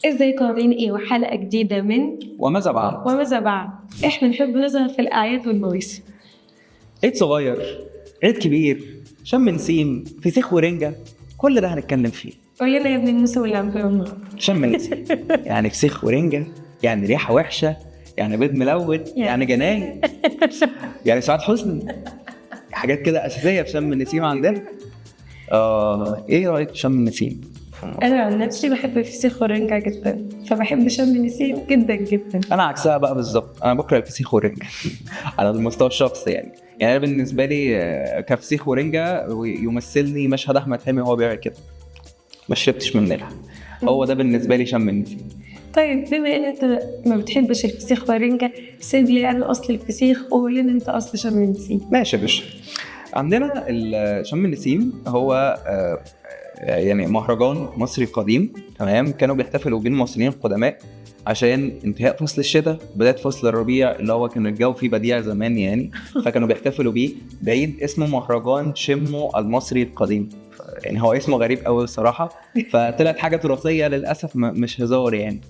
ازيكم عاملين ايه؟ وحلقة جديدة من وماذا بعد؟ وماذا بعد. احنا نحب نظهر في الأعياد والمواسم. عيد صغير، عيد كبير، شم نسيم، فسيخ ورنجة، كل ده هنتكلم فيه. قولنا يا ابن الموسى والعنبر. شم نسيم يعني فسيخ ورنجة، يعني ريحة وحشة، يعني بيض ملون، يعني جناين، يعني سعاد حسني، حاجات كده أساسية في شم النسيم عندنا. ايه رأيك في شم النسيم؟ أنا عن نفسي بحب الفسيخ والرنجة جدا، فبحب شم النسيم جدا جدا. انا عكسها بقى بالظبط، انا بكره الفسيخ والرنجة على المستوى الشخصي يعني انا بالنسبه لي كفسيخ ورنجة يمثلني مشهد احمد حلمي وهو بيعمل كده، ما شربتش من نيلها. هو ده بالنسبه لي شم النسيم. طيب بما ان انت ما بتحبش الفسيخ والرنجة، سيب لي انا اصل الفسيخ وقول لنا انت اصل شم النسيم. ماشي يا باشا. عندنا شم النسيم هو يعني مهرجان مصري قديم، تمام. كانوا بيحتفلوا بين المصريين القدماء عشان انتهاء فصل الشتاء، بداية فصل الربيع اللي هو كان الجو فيه بديع زمان يعني. فكانوا بيحتفلوا بيه بعيد اسمه مهرجان شمو المصري القديم. يعني هو اسمه غريب قوي الصراحة، فطلعت حاجة تراثية للأسف، مش هزار يعني.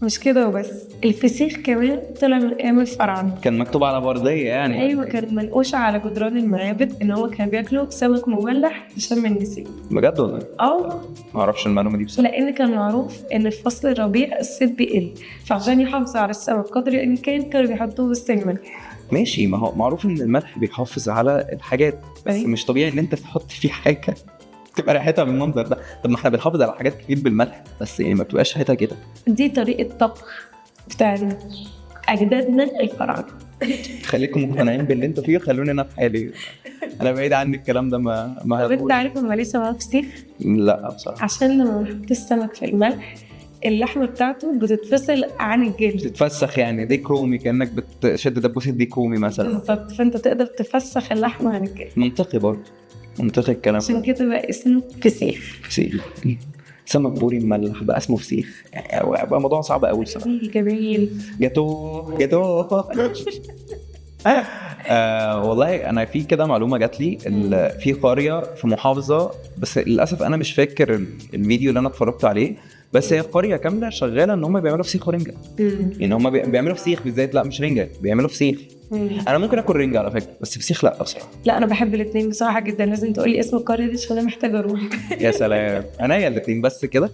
مش كده وبس، الفسيخ كمان طلع من ايام الفراعنة. كان مكتوب على بردية يعني. ايوه، كان منقوش على جدران المعابد ان هو كان بياكلوا سمك مملح في شم النسيم. بجد والله ما اعرفش المعلومة دي بصراحة. لان كان معروف ان في فصل الربيع الصيد بيقل، فعشان يحافظوا على السمك قدر الامكان كانوا بيحطوه وسط الملح. ماشي، ما هو معروف ان الملح بيحافظ على الحاجات، بس أيوة. مش طبيعي ان انت تحط فيه حاجه تبقى ريحتها بالمنظر ده. طب ما احنا بنحافظ على حاجات كتير بالملح، بس يعني ما بتبقاش ريحتها كده. دي طريقه طبخ بتاع اجدادنا الفراعنه. خليكم مقتنعين باللي انتوا فيه، خلوني انا في حالي. انا بعيد عني الكلام ده، ما طب انت هقول. عارف هما ليه سموها فسيخ؟ لا بصراحه. عشان لما بنحط السمك في الملح اللحمه بتاعته بتتفصل عن الجلد. بتتفسخ يعني، دي كرومي، كانك بتشد دبوسه دي كرومي مثلا. بالظبط، فانت تقدر تفسخ اللحمه عن الجلد. منطقي برضه، منطقي الكلام. عشان كده بقى اسمه فسيخ. فسيخ، سمك بوري مملح بقى اسمه فسيخ، يعني بقى موضوع صعب قوي الصراحه. جميل. جاتو والله انا في كده معلومه جات لي، في قريه في محافظه، بس للاسف انا مش فاكر الفيديو اللي انا اتفرجت عليه، بس هي قريه كامله شغاله ان هم بيعملوا فسيخ ورنجه. يعني هم بيعملوا فسيخ بالذات، لا مش رنجه، بيعملوا فسيخ. انا ممكن اكل رنجه على فكره، بس فسيخ لا بصراحه. لا انا بحب الاثنين بصراحه جدا، لازم تقولي اسم القريه دي عشان انا محتاجه اروح. يا سلام، انا يا الاثنين بس كده.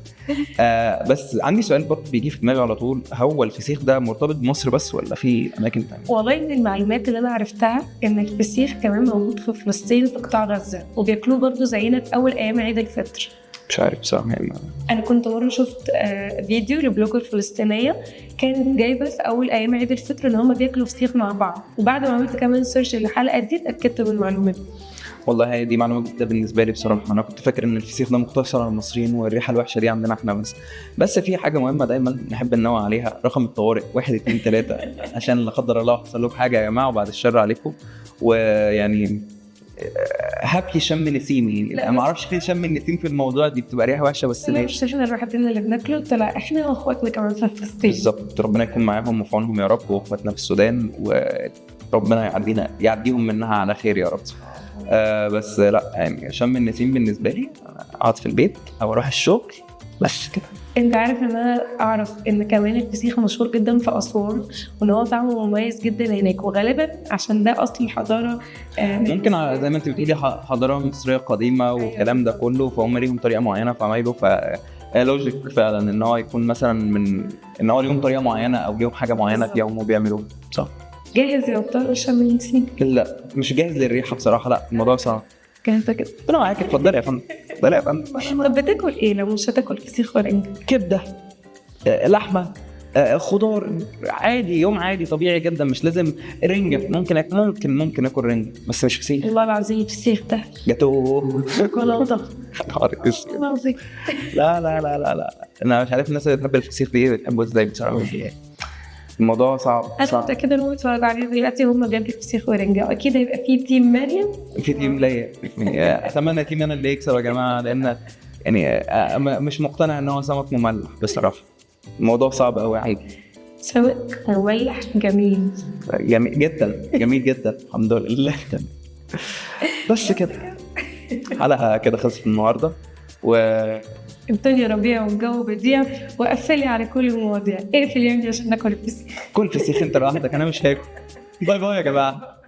بس عندي سؤال برضه بيجي في دماغي على طول، هو الفسيخ ده مرتبط بمصر بس ولا في اماكن ثانيه؟ والله من المعلومات اللي انا عرفتها ان الفسيخ كمان موجود في فلسطين في قطاع غزه، وبياكلوه برضه زينا في اول ايام عيد الفطر. مش عارف بصراحه يعني. انا كنت مره شفت فيديو لبلوجر فلسطينيه كانت جايبه في اول ايام عيد الفطر ان هم بياكلوا فسيخ مع بعض، وبعد ما عملت كمان سيرش للحلقه دي اتاكدت من المعلومه دي. والله هي دي معلومه جديده بالنسبه لي بصراحه. انا كنت فاكر ان الفسيخ ده مقتصر على المصريين والريحه الوحشه دي عندنا احنا بس في حاجه مهمه دايما نحب ننوه عليها، رقم الطوارئ 1 2 3 عشان لا قدر الله حصل لكم حاجه يا جماعه، وبعد الشر عليكم. ويعني هابي شم نسيمي، ما اعرفش فين شم النسيم في الموضوع، دي بتبقى ريحه وحشه بس مش احنا الوحيدين اللي بناكله، طلع احنا واخواتنا كمان في فلسطين. بالظبط، ربنا يكون معاهم وفي عونهم يا رب، واخواتنا في السودان، وربنا يعديهم منها على خير يا رب. بس لا يعني شم النسيم بالنسبه لي اقعد في البيت او اروح الشغل بس كده. انت عارف ان انا اعرف ان كمان الفسيخ مشهور جدا في اسوان، وان هو طعمه مميز جدا هناك، وغالبا عشان ده اصل الحضاره. ممكن زي ما انت بتقولي حضاره مصريه قديمه والكلام ده كله، فهم ليهم طريقه معينه في عمايله، لوجيك فعلا ان هو يكون مثلا من ان هو ليهم طريقه معينه او ليهم حاجه معينه في يومه بيعملوه صح. جاهز يا ابطال شم النسيم؟ لا مش جاهز للريحه بصراحه، لا الموضوع صعب. جاهزه كده؟ انا معاك، اتفضلي يا فندم، اتفضلي يا فندم. طب بتاكل ايه لو مش هتاكل فسيخ ورنجة؟ كبده، لحمه، خضار عادي، يوم عادي طبيعي جدا، مش لازم رنجة. ممكن اكل رنجة بس مش فسيخ. والله العظيم الفسيخ ده جاتو شوكولاته. لا انا مش عارف الناس اللي بتحب الفسيخ دي بتحبه ازاي بصراحه. الموضوع صعب. انا متاكده ان هم بيتفرجوا عليه دلوقتي هم بياكلوا فسيخ ورنجة، واكيد هيبقى في تيم مريم في تيم ليا. اتمنى تيم انا اللي يكسب يا جماعه، لان يعني مش مقتنع ان هو سمك مملح بصراحه. الموضوع صعب قوي عادي. سمك مملح جميل جدا، جميل جدا الحمد لله. بس كده حلقه كده خلصت النهارده، و الدنيا ربيع والجو بديع، وقفلي على كل المواضيع. اقفل يعني عشان ناكل الفسيخ. كل فسيخ انت لوحدك، انا مش هاكل. باي باي يا جماعه.